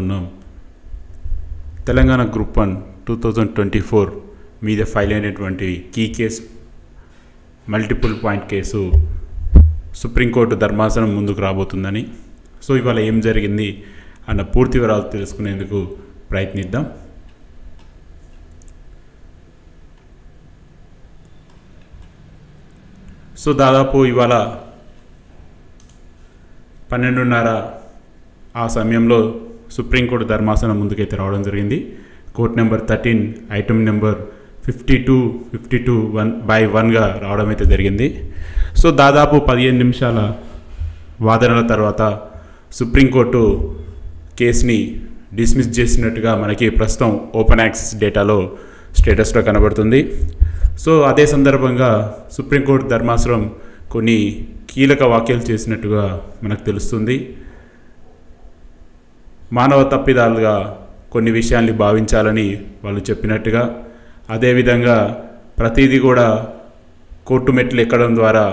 ఉన్నాం. తెలంగాణ గ్రూప్ 1 2024 మీద ఫైల్ అయినటువంటి key case multiple point case supreme court ధర్మాసనం ముందుకు రాబోతుందని, సో ఇవాళ ఏం జరిగింది అన్న పూర్తి వివరాలు తెలుసుకునేందుకు ప్రయత్నిద్దాం. సో దాదాపు ఇవాళ 12:30 ఆ సమయంలో సుప్రీంకోర్టు ధర్మాసనం ముందుకైతే రావడం జరిగింది. కోర్ట్ నెంబర్ 13 ఐటమ్ నెంబర్ 52/1 రావడం అయితే జరిగింది. సో దాదాపు 15 నిమిషాల వాదనల తర్వాత సుప్రీంకోర్టు కేసుని డిస్మిస్ చేసినట్టుగా మనకి ప్రస్తుతం ఓపెన్ యాక్సెస్ డేటాలో స్టేటస్లో కనబడుతుంది. సో అదే సందర్భంగా సుప్రీంకోర్టు ధర్మాసనం కొన్ని కీలక వ్యాఖ్యలు చేసినట్టుగా మనకు తెలుస్తుంది. మానవ తప్పిదాలుగా కొన్ని విషయాల్ని భావించాలని వాళ్ళు చెప్పినట్టుగా, అదేవిధంగా ప్రతిదీ కూడా కోర్టు మెట్లు ఎక్కడం ద్వారా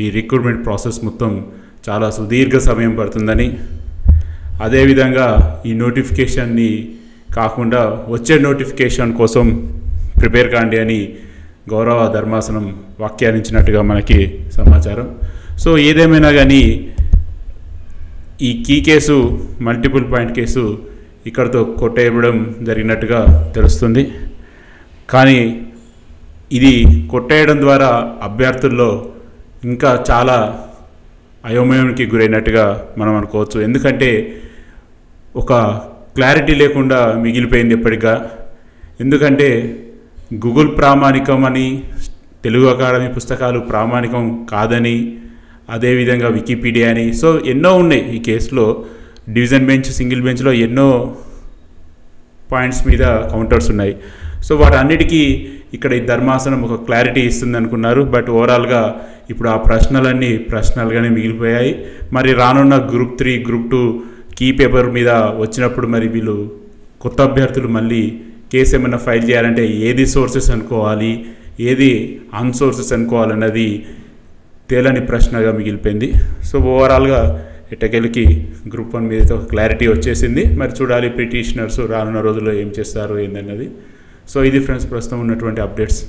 ఈ రిక్రూట్మెంట్ ప్రాసెస్ మొత్తం చాలా సుదీర్ఘ సమయం పడుతుందని, అదేవిధంగా ఈ నోటిఫికేషన్ని కాకుండా వచ్చే నోటిఫికేషన్ కోసం ప్రిపేర్ కాండి అని గౌరవ ధర్మాసనం వ్యాఖ్యానించినట్టుగా మనకి సమాచారం. సో ఏదేమైనా కానీ ఈ key case multiple point case ఇక్కడతో కొట్టేయడం జరిగినట్టుగా తెలుస్తుంది. కానీ ఇది కొట్టేయడం ద్వారా అభ్యర్థుల్లో ఇంకా చాలా అయోమయానికి గురైనట్టుగా మనం అనుకోవచ్చు. ఎందుకంటే ఒక క్లారిటీ లేకుండా మిగిలిపోయింది ఎప్పటిగా. ఎందుకంటే గూగుల్ ప్రామాణికం అని, తెలుగు అకాడమీ పుస్తకాలు ప్రామాణికం కాదని, అదేవిధంగా వికీపీడియా అని, సో ఎన్నో ఉన్నాయి ఈ కేసులో. డివిజన్ బెంచ్, సింగిల్ బెంచ్లో ఎన్నో పాయింట్స్ మీద కౌంటర్స్ ఉన్నాయి. సో వాటన్నిటికీ ఇక్కడ ఈ ధర్మాసనం ఒక క్లారిటీ ఇస్తుంది అనుకున్నారు. బట్ ఓవరాల్గా ఇప్పుడు ఆ ప్రశ్నలన్నీ ప్రశ్నలుగానే మిగిలిపోయాయి. మరి రానున్న గ్రూప్ 3, గ్రూప్ 2 కీ పేపర్ మీద వచ్చినప్పుడు మరి వీళ్ళు కొత్త అభ్యర్థులు మళ్ళీ కేసు ఏమైనా ఫైల్ చేయాలంటే ఏది సోర్సెస్ అనుకోవాలి, ఏది అన్సోర్సెస్ అనుకోవాలన్నది తేలని ప్రశ్నగా మిగిలిపోయింది. సో ఓవరాల్గా ఎట్టకేలకి గ్రూప్ 1 మీద ఒక క్లారిటీ వచ్చేసింది. మరి చూడాలి పిటిషనర్స్ రానున్న రోజుల్లో ఏం చేస్తారు ఏందన్నది. సో ఇది ఫ్రెండ్స్ ప్రస్తుతం ఉన్నటువంటి అప్డేట్స్.